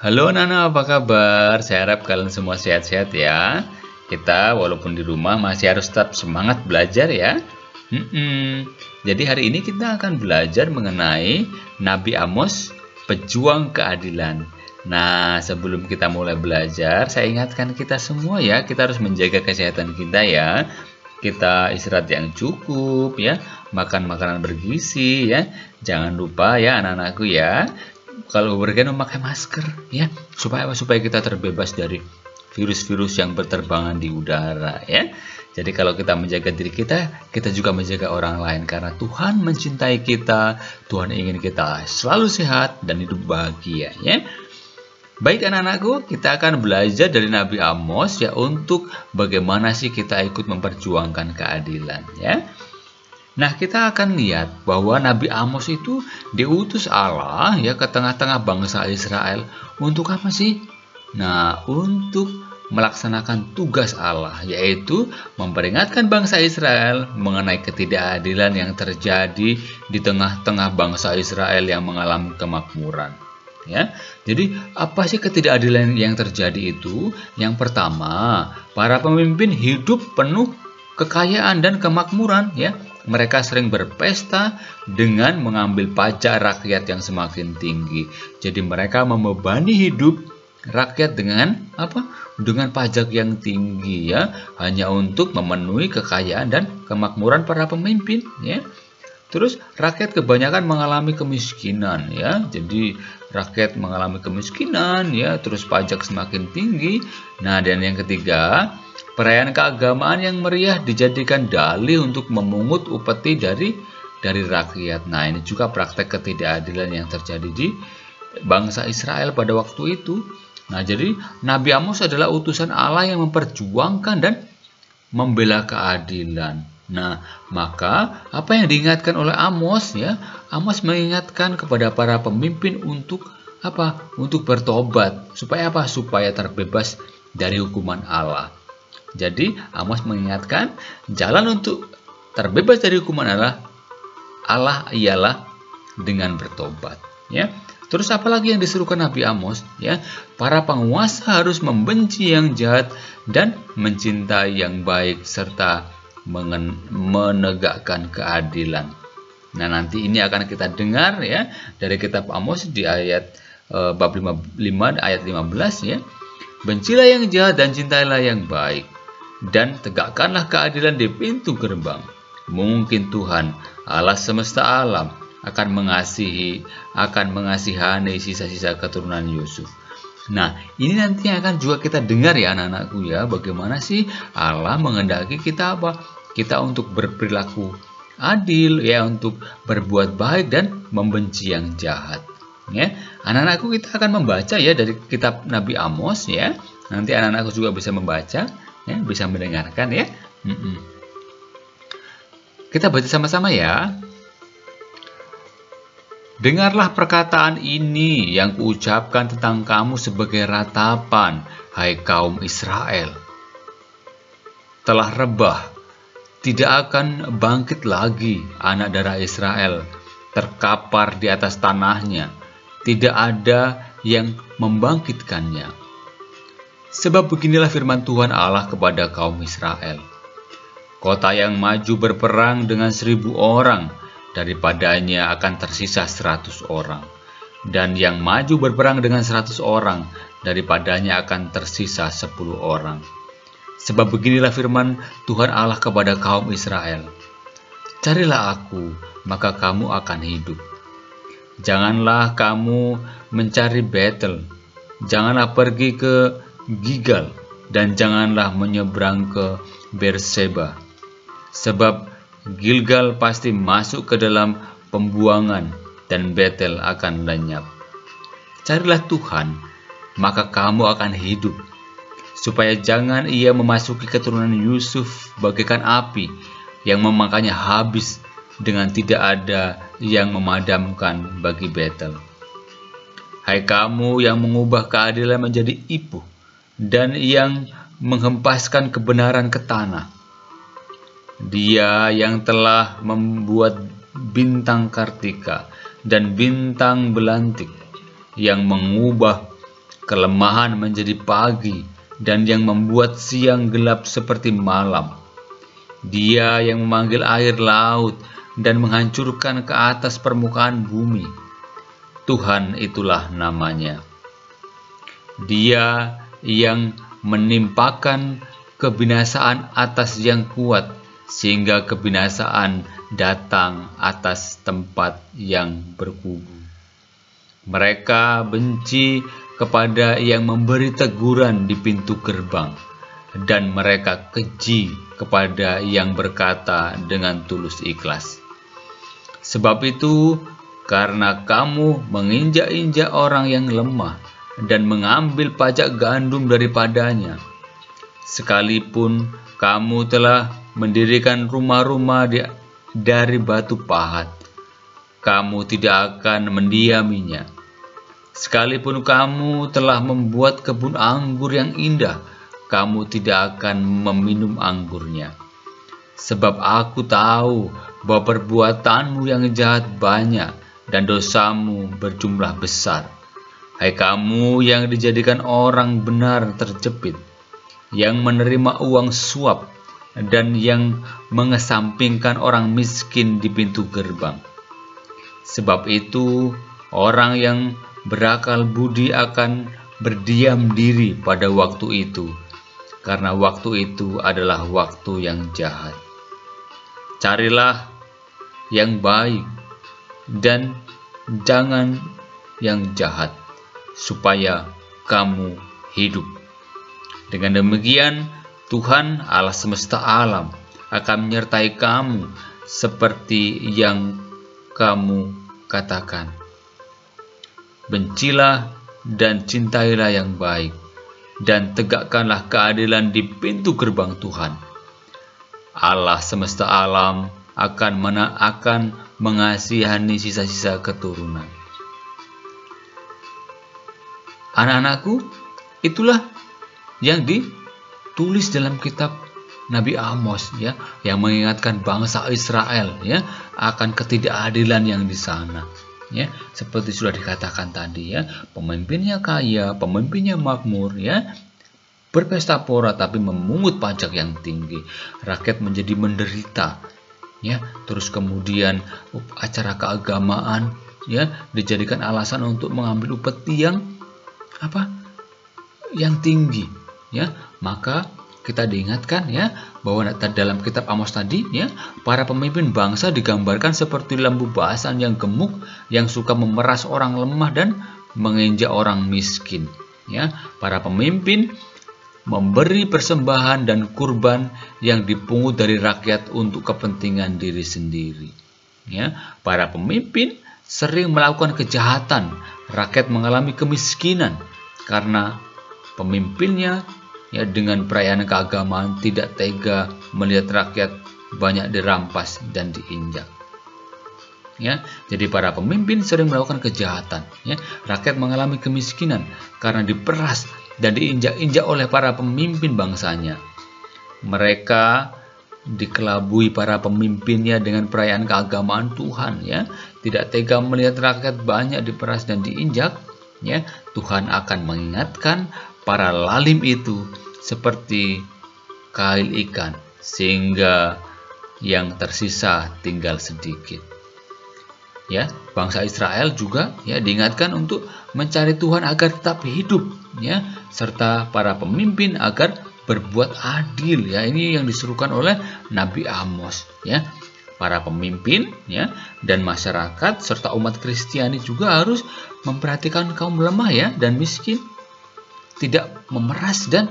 Halo Nana, apa kabar? Saya harap kalian semua sehat-sehat ya. Kita walaupun di rumah masih harus tetap semangat belajar ya. Jadi hari ini kita akan belajar mengenai Nabi Amos, pejuang keadilan. Nah, sebelum kita mulai belajar, saya ingatkan kita semua ya, kita harus menjaga kesehatan kita ya. Kita istirahat yang cukup ya, makan makanan bergizi ya. Jangan lupa ya anak-anakku ya, kalau berpergian memakai masker ya, supaya kita terbebas dari virus-virus yang berterbangan di udara ya. Jadi kalau kita menjaga diri kita juga menjaga orang lain, karena Tuhan mencintai kita. Tuhan ingin kita selalu sehat dan hidup bahagia ya. Baik anak-anakku, kita akan belajar dari Nabi Amos ya, untuk bagaimana sih kita ikut memperjuangkan keadilan ya. Nah, kita akan lihat bahwa Nabi Amos itu diutus Allah ya ke tengah-tengah bangsa Israel. Untuk apa sih? Nah, untuk melaksanakan tugas Allah, yaitu memperingatkan bangsa Israel mengenai ketidakadilan yang terjadi di tengah-tengah bangsa Israel yang mengalami kemakmuran. Ya, jadi apa sih ketidakadilan yang terjadi itu? Yang pertama, para pemimpin hidup penuh kekayaan dan kemakmuran ya. Mereka sering berpesta dengan mengambil pajak rakyat yang semakin tinggi. Jadi mereka membebani hidup rakyat dengan apa? Dengan pajak yang tinggi ya, hanya untuk memenuhi kekayaan dan kemakmuran para pemimpin ya. Terus rakyat kebanyakan mengalami kemiskinan ya. Jadi rakyat mengalami kemiskinan ya, terus pajak semakin tinggi. Nah, dan yang ketiga, perayaan keagamaan yang meriah dijadikan dalih untuk memungut upeti dari rakyat. Nah, ini juga praktek ketidakadilan yang terjadi di bangsa Israel pada waktu itu. Nah, jadi Nabi Amos adalah utusan Allah yang memperjuangkan dan membela keadilan. Nah, maka apa yang diingatkan oleh Amos ya? Amos mengingatkan kepada para pemimpin untuk apa? Untuk bertobat. Supaya apa? Supaya terbebas dari hukuman Allah. Jadi Amos mengingatkan jalan untuk terbebas dari hukuman Allah ialah dengan bertobat ya. Terus apalagi yang diserukan Nabi Amos ya? Para penguasa harus membenci yang jahat dan mencintai yang baik serta menegakkan keadilan. Nah, nanti ini akan kita dengar ya dari kitab Amos di ayat bab 5 ayat 15 ya. Bencilah yang jahat dan cintailah yang baik, dan tegakkanlah keadilan di pintu gerbang. Mungkin Tuhan Allah semesta alam akan mengasihani sisa-sisa keturunan Yusuf. Nah, ini nanti akan juga kita dengar ya anak-anakku ya, bagaimana sih Allah menghendaki kita apa? Kita untuk berperilaku adil ya, untuk berbuat baik dan membenci yang jahat. Ya, anak-anakku, kita akan membaca ya dari kitab Nabi Amos ya. Nanti anak-anakku juga bisa membaca ya, bisa mendengarkan ya. Kita baca sama-sama ya. Dengarlah perkataan ini yang kuucapkan tentang kamu sebagai ratapan, hai kaum Israel. Telah rebah, tidak akan bangkit lagi anak darah Israel, terkapar di atas tanahnya, tidak ada yang membangkitkannya. Sebab beginilah firman Tuhan Allah kepada kaum Israel. Kota yang maju berperang dengan 1000 orang, daripadanya akan tersisa 100 orang. Dan yang maju berperang dengan 100 orang, daripadanya akan tersisa 10 orang. Sebab beginilah firman Tuhan Allah kepada kaum Israel. Carilah aku, maka kamu akan hidup. Janganlah kamu mencari Betel, janganlah pergi ke Gilgal, dan janganlah menyeberang ke Berseba. Sebab Gilgal pasti masuk ke dalam pembuangan dan Betel akan lenyap. Carilah Tuhan, maka kamu akan hidup, supaya jangan ia memasuki keturunan Yusuf bagaikan api yang memakannya habis, dengan tidak ada yang memadamkan bagi Betel. Hai kamu yang mengubah keadilan menjadi ipuh dan yang menghempaskan kebenaran ke tanah. Dia yang telah membuat bintang Kartika dan bintang belantik, yang mengubah kelemahan menjadi pagi, dan yang membuat siang gelap seperti malam. Dia yang memanggil air laut dan menghancurkan ke atas permukaan bumi. Tuhan itulah namanya. Dia yang menimpakan kebinasaan atas yang kuat, sehingga kebinasaan datang atas tempat yang berkubu. Mereka benci kepada yang memberi teguran di pintu gerbang, dan mereka keji kepada yang berkata dengan tulus ikhlas. Sebab itu, karena kamu menginjak-injak orang yang lemah dan mengambil pajak gandum daripadanya, sekalipun kamu telah mendirikan rumah-rumah dari batu pahat, kamu tidak akan mendiaminya. Sekalipun kamu telah membuat kebun anggur yang indah, kamu tidak akan meminum anggurnya. Sebab aku tahu bahwa perbuatanmu yang jahat banyak dan dosamu berjumlah besar. Hai kamu yang dijadikan orang benar terjepit, yang menerima uang suap, dan yang mengesampingkan orang miskin di pintu gerbang. Sebab itu, orang yang berakal budi akan berdiam diri pada waktu itu, karena waktu itu adalah waktu yang jahat. Carilah yang baik dan jangan yang jahat, supaya kamu hidup. Dengan demikian, Tuhan Allah semesta alam akan menyertai kamu seperti yang kamu katakan. Bencilah dan cintailah yang baik, dan tegakkanlah keadilan di pintu gerbang Tuhan. Allah semesta alam akan mengasihani sisa-sisa keturunan. Anak-anakku, itulah yang ditulis dalam kitab Nabi Amos, ya, yang mengingatkan bangsa Israel, ya, akan ketidakadilan yang di sana. Ya, seperti sudah dikatakan tadi, ya, pemimpinnya kaya, pemimpinnya makmur, ya, berpesta pora tapi memungut pajak yang tinggi, rakyat menjadi menderita, ya, terus kemudian acara keagamaan, ya, dijadikan alasan untuk mengambil upeti yang tinggi, ya. Maka kita diingatkan, ya, bahwa dalam kitab Amos tadi, ya, para pemimpin bangsa digambarkan seperti lembu basan yang gemuk, yang suka memeras orang lemah dan menginjak orang miskin, ya. Para pemimpin memberi persembahan dan kurban yang dipungut dari rakyat untuk kepentingan diri sendiri, ya. Para pemimpin sering melakukan kejahatan, rakyat mengalami kemiskinan karena pemimpinnya, ya, dengan perayaan keagamaan tidak tega melihat rakyat banyak dirampas dan diinjak. Ya, jadi para pemimpin sering melakukan kejahatan, ya. Rakyat mengalami kemiskinan karena diperas dan diinjak-injak oleh para pemimpin bangsanya. Mereka dikelabui para pemimpinnya dengan perayaan keagamaan Tuhan, ya. Tidak tega melihat rakyat banyak diperas dan diinjak, ya. Tuhan akan mengingatkan para lalim itu seperti kail ikan, sehingga yang tersisa tinggal sedikit. Ya, bangsa Israel juga, ya, diingatkan untuk mencari Tuhan agar tetap hidup, ya, serta para pemimpin agar berbuat adil, ya. Ini yang disuruhkan oleh Nabi Amos, ya. Para pemimpin, ya, dan masyarakat serta umat Kristiani juga harus memperhatikan kaum lemah, ya, dan miskin, tidak memeras dan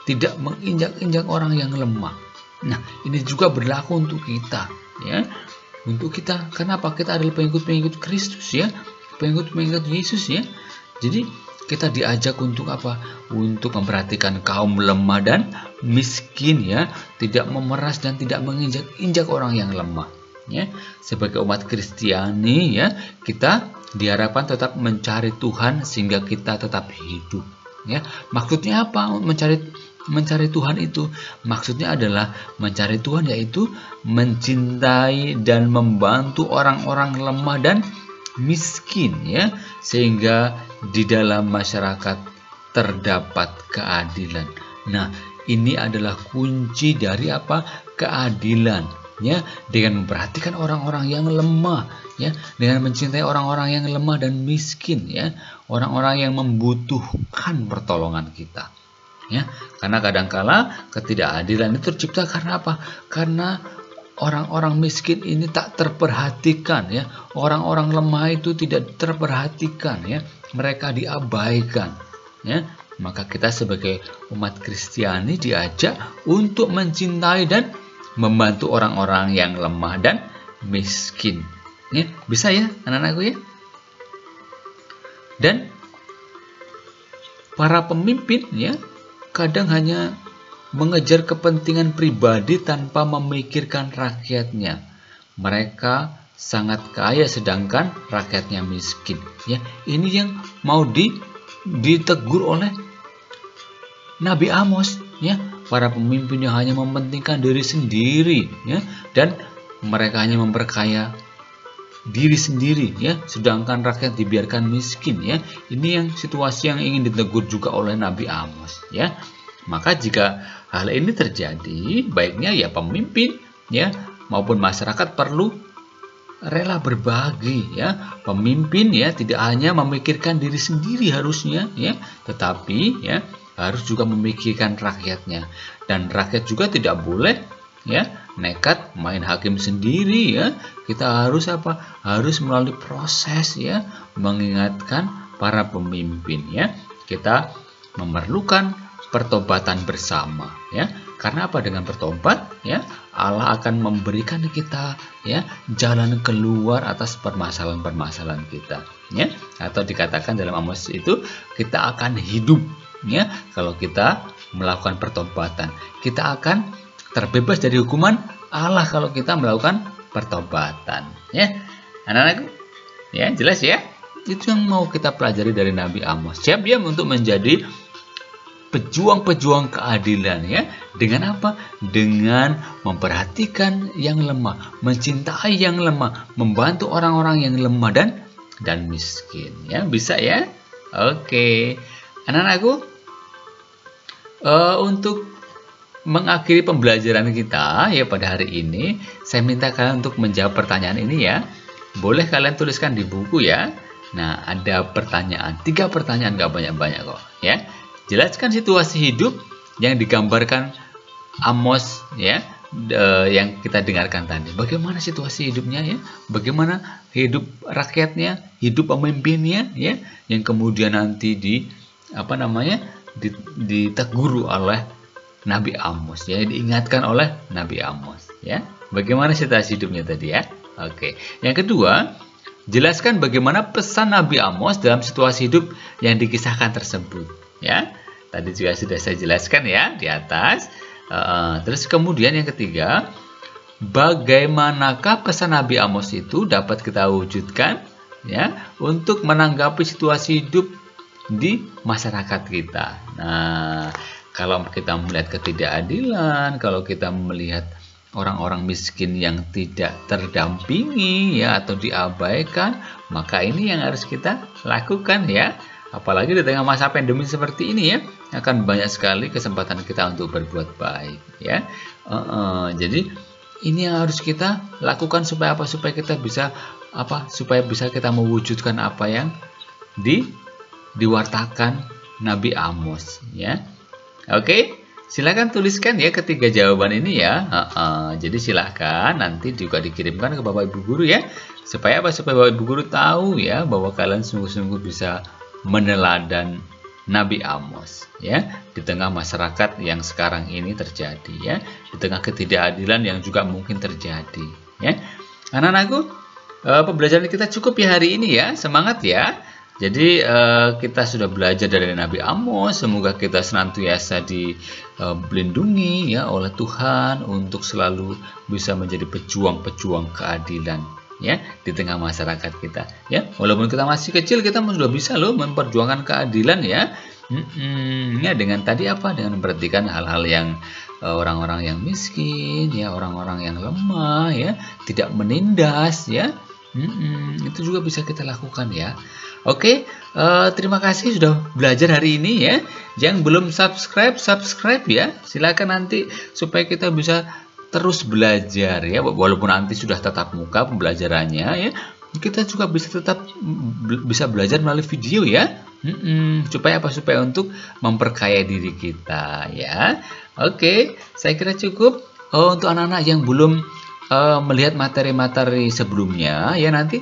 tidak menginjak-injak orang yang lemah. Nah, ini juga berlaku untuk kita, ya. Untuk kita, kenapa? Kita adalah pengikut-pengikut Kristus, ya, pengikut-pengikut Yesus, ya. Jadi kita diajak untuk apa? Untuk memperhatikan kaum lemah dan miskin, ya, tidak memeras dan tidak menginjak-injak orang yang lemah, ya. Sebagai umat Kristiani, ya, kita diharapkan tetap mencari Tuhan sehingga kita tetap hidup, ya. Maksudnya apa? Mencari Tuhan itu maksudnya adalah mencari Tuhan, yaitu mencintai dan membantu orang-orang lemah dan miskin, ya, sehingga di dalam masyarakat terdapat keadilan. Nah, ini adalah kunci dari apa? Keadilan, ya, dengan memperhatikan orang-orang yang lemah, ya, dengan mencintai orang-orang yang lemah dan miskin, ya, orang-orang yang membutuhkan pertolongan kita. Ya, karena kadangkala ketidakadilan itu tercipta karena apa? Karena orang-orang miskin ini tak terperhatikan, ya. Orang-orang lemah itu tidak terperhatikan, ya. Mereka diabaikan, ya. Maka kita sebagai umat Kristiani diajak untuk mencintai dan membantu orang-orang yang lemah dan miskin. Ya, bisa ya anak-anakku ya. Dan para pemimpin ya kadang hanya mengejar kepentingan pribadi tanpa memikirkan rakyatnya. Mereka sangat kaya sedangkan rakyatnya miskin. Ya, ini yang mau ditegur oleh Nabi Amos, ya. Para pemimpin yang hanya mementingkan diri sendiri, ya, dan mereka hanya memperkaya diri sendiri, ya, sedangkan rakyat dibiarkan miskin, ya. Ini yang situasi yang ingin ditegur juga oleh Nabi Amos, ya. Maka jika hal ini terjadi, baiknya ya pemimpin, ya, maupun masyarakat perlu rela berbagi, ya. Pemimpin ya tidak hanya memikirkan diri sendiri harusnya, ya, tetapi ya harus juga memikirkan rakyatnya. Dan rakyat juga tidak boleh ya nekat main hakim sendiri, ya. Kita harus apa? Harus melalui proses, ya, mengingatkan para pemimpin, ya. Kita memerlukan pertobatan bersama, ya. Karena apa? Dengan bertobat, ya, Allah akan memberikan kita, ya, jalan keluar atas permasalahan-permasalahan kita, ya. Atau dikatakan dalam Amos itu kita akan hidup, ya, kalau kita melakukan pertobatan. Kita akan terbebas dari hukuman Allah kalau kita melakukan pertobatan, ya. Anak-anakku, ya, jelas ya. Itu yang mau kita pelajari dari Nabi Amos. Siap dia untuk menjadi pejuang-pejuang keadilan, ya. Dengan apa? Dengan memperhatikan yang lemah, mencintai yang lemah, membantu orang-orang yang lemah dan miskin, ya. Bisa ya? Oke. Anak-anakku, untuk mengakhiri pembelajaran kita ya pada hari ini, saya minta kalian untuk menjawab pertanyaan ini, ya. Boleh kalian tuliskan di buku, ya. Nah, ada pertanyaan, 3 pertanyaan, gak banyak-banyak kok, ya. Jelaskan situasi hidup yang digambarkan Amos, ya, yang kita dengarkan tadi. Bagaimana situasi hidupnya, ya? Bagaimana hidup rakyatnya, hidup pemimpinnya, ya, yang kemudian nanti ditegur oleh Nabi Amos, ya, diingatkan oleh Nabi Amos, ya. Bagaimana situasi hidupnya tadi, ya. Oke. Yang kedua, jelaskan bagaimana pesan Nabi Amos dalam situasi hidup yang dikisahkan tersebut, ya. Tadi juga sudah saya jelaskan, ya, di atas. Terus kemudian yang ketiga, bagaimanakah pesan Nabi Amos itu dapat kita wujudkan, ya, untuk menanggapi situasi hidup di masyarakat kita. Nah, kalau kita melihat ketidakadilan, kalau kita melihat orang-orang miskin yang tidak terdampingi, ya, atau diabaikan, maka ini yang harus kita lakukan, ya. Apalagi di tengah masa pandemi seperti ini, ya, akan banyak sekali kesempatan kita untuk berbuat baik, ya. Jadi ini yang harus kita lakukan supaya apa? Supaya kita bisa supaya bisa kita mewujudkan apa yang diwartakan Nabi Amos, ya. Oke, silakan tuliskan ya ketiga jawaban ini, ya. Jadi silakan nanti juga dikirimkan ke Bapak Ibu guru, ya. Supaya apa? Supaya Bapak Ibu guru tahu, ya, bahwa kalian sungguh-sungguh bisa meneladan Nabi Amos, ya, di tengah masyarakat yang sekarang ini terjadi, ya, di tengah ketidakadilan yang juga mungkin terjadi, ya. Anak-anakku, pembelajaran kita cukup ya hari ini, ya. Semangat, ya. Jadi kita sudah belajar dari Nabi Amos. Semoga kita senantiasa dilindungi, ya, oleh Tuhan untuk selalu bisa menjadi pejuang-pejuang keadilan, ya, di tengah masyarakat kita, ya. Walaupun kita masih kecil, kita sudah bisa loh memperjuangkan keadilan, ya. Ya, dengan tadi apa? Dengan memperhatikan hal-hal yang orang-orang yang miskin, ya, orang-orang yang lemah, ya, tidak menindas, ya, Itu juga bisa kita lakukan ya. Oke, terima kasih sudah belajar hari ini ya. Yang belum subscribe ya. Silakan nanti supaya kita bisa terus belajar ya. Walaupun nanti sudah tatap muka pembelajarannya ya, kita juga bisa tetap bisa belajar melalui video ya. Supaya apa? Supaya untuk memperkaya diri kita ya. Oke, saya kira cukup. Untuk anak-anak yang belum melihat materi-materi sebelumnya ya, nanti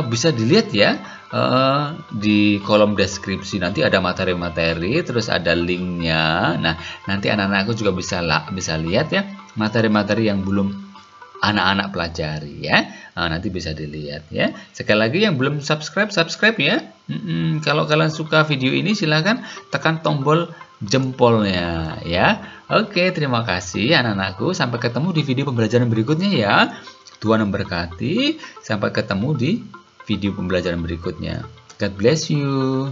bisa dilihat ya di kolom deskripsi, nanti ada materi-materi, terus ada linknya. Nah, nanti anak-anakku juga bisa lihat ya materi-materi yang belum anak-anak pelajari ya. Nanti bisa dilihat ya. Sekali lagi yang belum subscribe ya. Kalau kalian suka video ini silahkan tekan tombol jempolnya ya. Oke, terima kasih anak-anakku. Sampai ketemu di video pembelajaran berikutnya ya. Tuhan memberkati. Sampai ketemu di video pembelajaran berikutnya. God bless you.